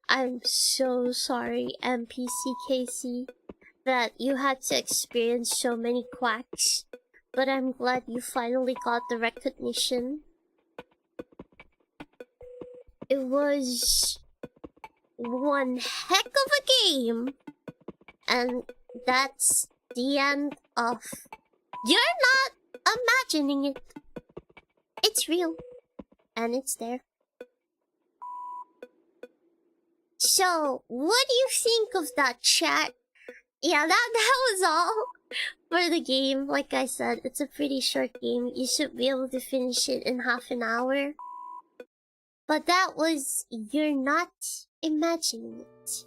I'm so sorry, NPC that you had to experience so many quacks, but I'm glad you finally got the recognition. It was one heck of a game, and that's the end of... You're not imagining it. It's real, and it's there. So, what do you think of that, chat? Yeah, that was all for the game. Like I said, it's a pretty short game. You should be able to finish it in half an hour. But that was... You're not imagining it.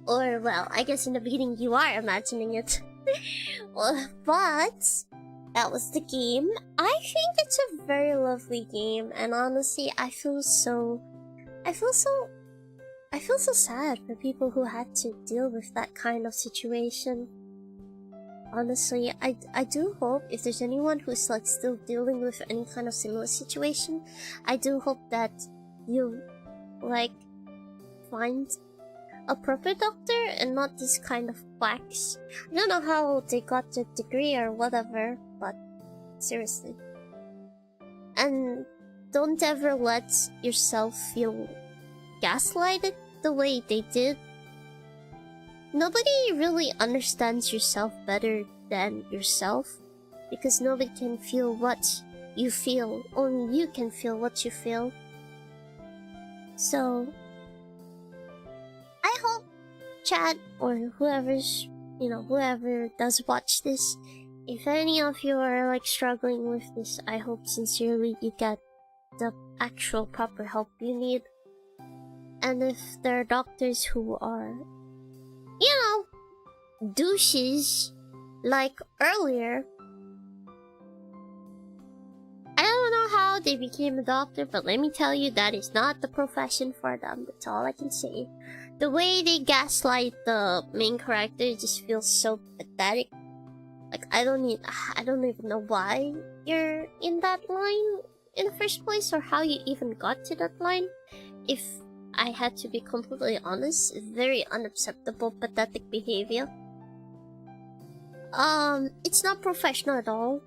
Or, well, I guess in the beginning you are imagining it. But that was the game. I think it's a very lovely game, and honestly, I feel so sad for people who had to deal with that kind of situation. Honestly, I do hope if there's anyone who's like still dealing with any kind of similar situation, I do hope that you like find a proper doctor and not this kind of quacks. I don't know how they got their degree or whatever, but seriously. And don't ever let yourself feel gaslighted the way they did. Nobody really understands yourself better than yourself, because nobody can feel what you feel. Only you can feel what you feel. So, I hope chat or whoever's, whoever does watch this, if any of you are like struggling with this, I hope sincerely you get the actual proper help you need. And if there are doctors who are, douches, like earlier, I don't know how they became a doctor, but let me tell you, that is not the profession for them. That's all I can say. The way they gaslight the main character just feels so pathetic. Like, I don't even know why you're in that line in the first place, or how you even got to that line. If I had to be completely honest, very unacceptable, pathetic behavior. It's not professional at all.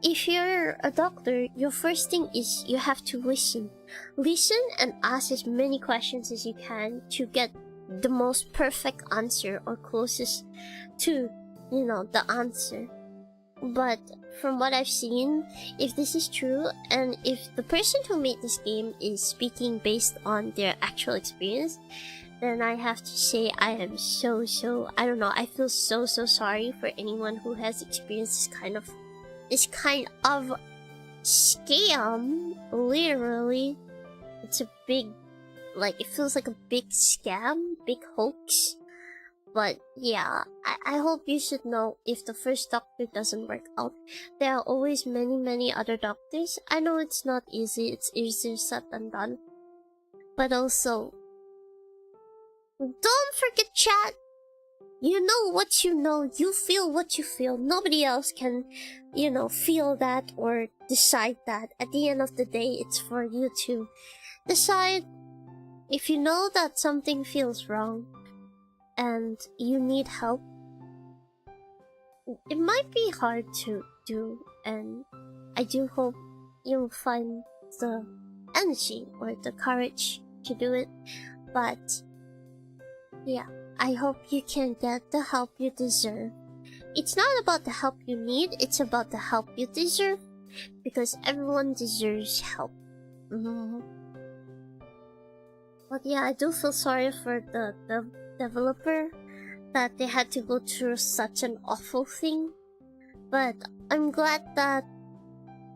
If you're a doctor, your first thing is you have to listen. Listen and ask as many questions as you can to get the most perfect answer, or closest to, the answer. But from what I've seen, if this is true, and if the person who made this game is speaking based on their actual experience, then I have to say I am so, I don't know, I feel so sorry for anyone who has experienced this kind of scam. Literally, it's a big, it feels like a big scam, big hoax. But yeah, I hope you should know, if the first doctor doesn't work out, there are always many other doctors. I know it's not easy, it's easier said than done. But also, don't forget, chat. You know what you know, you feel what you feel. Nobody else can, feel that or decide that. At the end of the day, it's for you to decide. If you know that something feels wrong and you need help, it might be hard to do, and I do hope you'll find the energy or the courage to do it. But yeah, I hope you can get the help you deserve. It's not about the help you need, it's about the help you deserve, because everyone deserves help. But yeah, I do feel sorry for the developer that they had to go through such an awful thing. But I'm glad that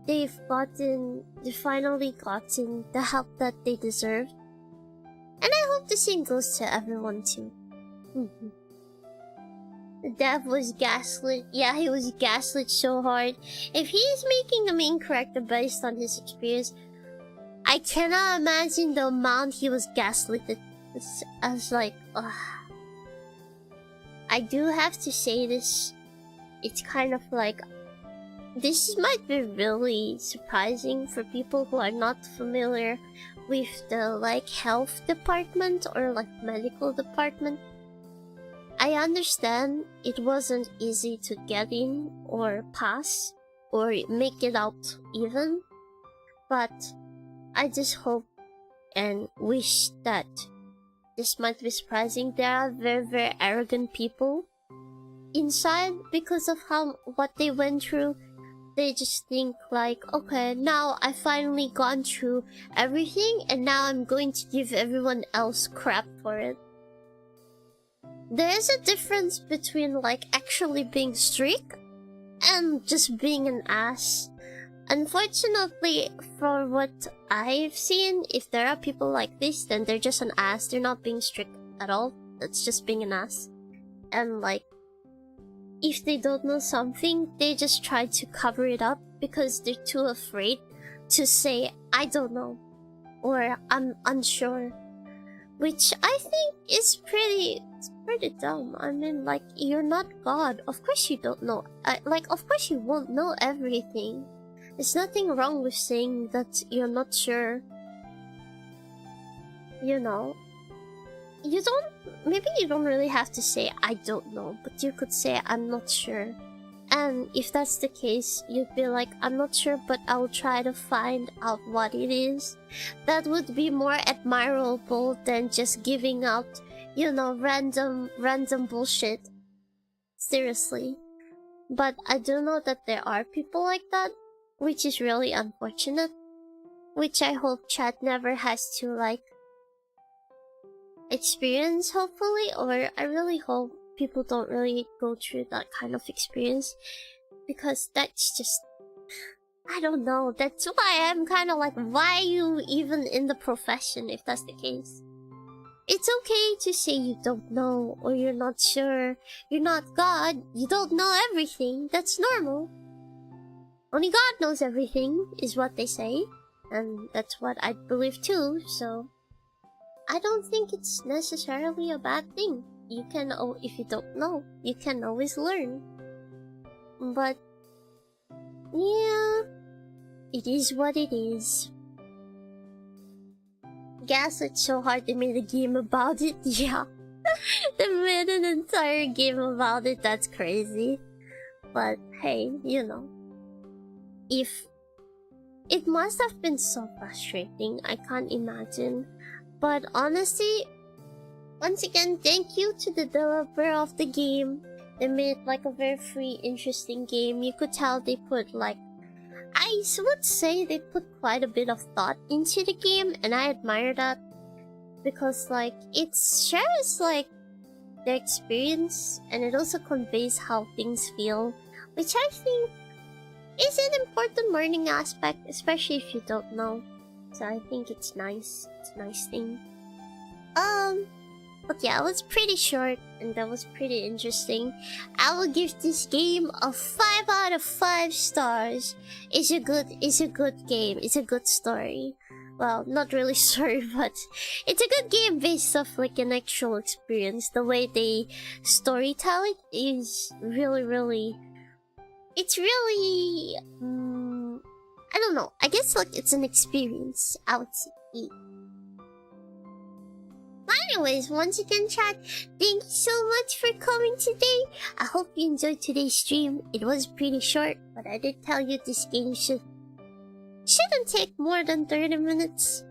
they've finally gotten the help that they deserve. And I hope the same goes to everyone too. The dev was gaslit. Yeah, he was gaslit so hard. If he's making the main character based on his experience, I cannot imagine the amount he was gaslit. I was like, ugh. I do have to say this. It's kind of like this might be really surprising for people who are not familiar with the like health department or like medical department. I understand it wasn't easy to get in or pass or make it out even, but I just hope and wish that this might be surprising. There are very, very arrogant people inside because of what they went through. They just think like, okay, now I finally gone through everything and now I'm going to give everyone else crap for it. There is a difference between like actually being strict and just being an ass. Unfortunately, for what I've seen, if there are people like this, then they're just an ass. They're not being strict at all. That's just being an ass. And like, if they don't know something, they just try to cover it up because they're too afraid to say, I don't know, or I'm unsure. Which I think is pretty dumb. I mean, like, you're not God. Of course you don't know. Of course you won't know everything. There's nothing wrong with saying that you're not sure. You know? Maybe you don't really have to say, I don't know, but you could say, I'm not sure. And if that's the case, you'd be like, I'm not sure, but I'll try to find out what it is. That would be more admirable than just giving out, you know, random bullshit. Seriously. But I do know that there are people like that, which is really unfortunate. Which I hope chat never has to, like, experience, hopefully. Or I really hope people don't really go through that kind of experience, because that's just, I don't know, that's why I'm kind of like, why are you even in the profession if that's the case? It's okay to say you don't know or you're not sure. You're not God, you don't know everything, that's normal. Only God knows everything is what they say, and that's what I believe too, so I don't think it's necessarily a bad thing. You can, if you don't know, you can always learn. But, yeah, it is what it is. Gaslit so hard they made a game about it, yeah. They made an entire game about it, that's crazy. But, hey, you know. It must have been so frustrating, I can't imagine. But honestly, once again, thank you to the developer of the game. They made like a very free, interesting game. You could tell they put like, I would say they put quite a bit of thought into the game, and I admire that. Because like, it shares like their experience, and it also conveys how things feel, which I think is an important learning aspect, especially if you don't know. So I think it's nice. It's a nice thing. But yeah, it was pretty short and that was pretty interesting. I will give this game a 5 out of 5 stars. It's a good game. It's a good story. Well, not really story, but it's a good game based off like an actual experience. The way they storytell it is really, it's really, I don't know. I guess like it's an experience, I would say. But anyways, once again, chat, thank you so much for coming today. I hope you enjoyed today's stream. It was pretty short, but I did tell you this game shouldn't take more than 30 minutes.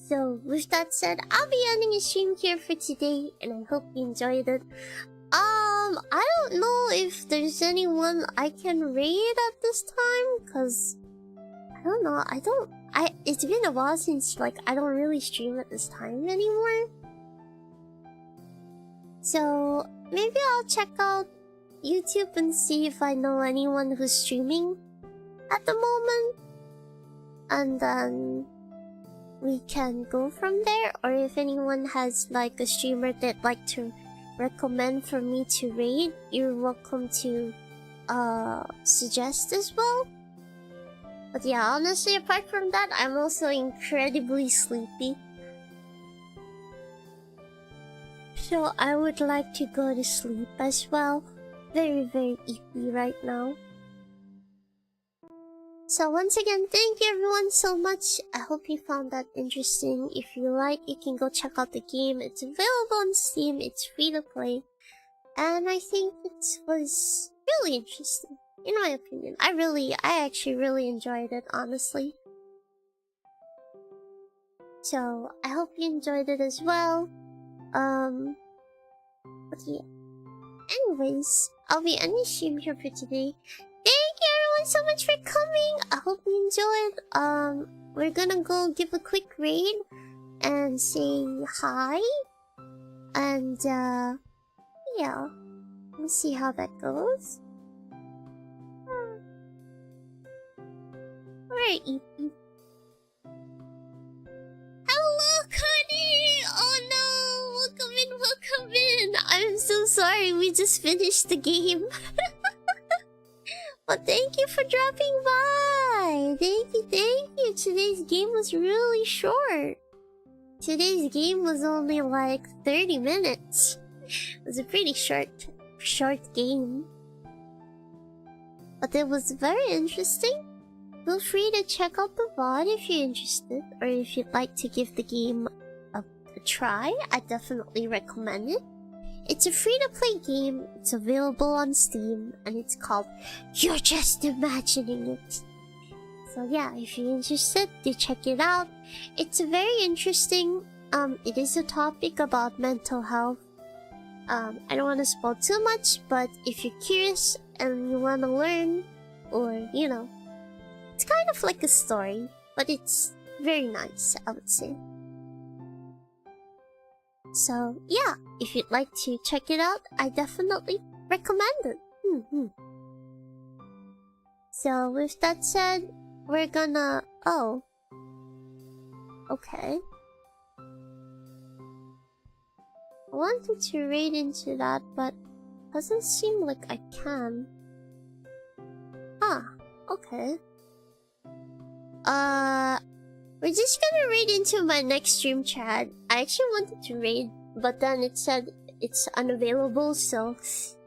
So with that said, I'll be ending a stream here for today, and I hope you enjoyed it. I don't know if there's anyone I can raid at this time, cause I don't know. It's been a while since like I don't really stream at this time anymore. So maybe I'll check out YouTube and see if I know anyone who's streaming at the moment, and then we can go from there. Or if anyone has like a streamer they'd like to recommend for me to raid, you're welcome to suggest as well. But yeah, honestly, apart from that, I'm also incredibly sleepy. So I would like to go to sleep as well. Very, very iffy right now. So once again, thank you everyone so much. I hope you found that interesting. If you like, you can go check out the game. It's available on Steam. It's free to play. And I think it was really interesting, in my opinion. I actually really enjoyed it, honestly. So, I hope you enjoyed it as well. But yeah. Anyways, I'll be ending stream here for today. Thank you everyone so much for coming. I hope you enjoyed. We're gonna go give a quick raid and say hi. And, yeah. Let's see how that goes. Alright, EP. Hello, Connie! Oh no! Welcome in! I'm so sorry, we just finished the game. Well, thank you for dropping by! Thank you! Today's game was really short. Today's game was only like 30 minutes. It was a pretty short game. But it was very interesting. Feel free to check out the VOD if you're interested, or if you'd like to give the game a try. I definitely recommend it. It's a free-to-play game, it's available on Steam, and it's called You're Just Imagining It. So yeah, if you're interested, do check it out. It's very interesting. It is a topic about mental health. I don't want to spoil too much, but if you're curious and you want to learn, or, you know, it's kind of like a story, but it's very nice, I would say. So, yeah, if you'd like to check it out, I definitely recommend it. So, with that said, we're gonna... Oh. Okay. I wanted to raid into that, but doesn't seem like I can. Ah, okay. We're just gonna raid into my next stream chat. I actually wanted to raid, but then it said it's unavailable, so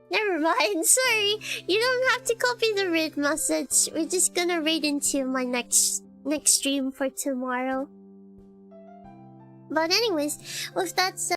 never mind. Sorry, you don't have to copy the raid message. We're just gonna raid into my next stream for tomorrow. But anyways, with that said,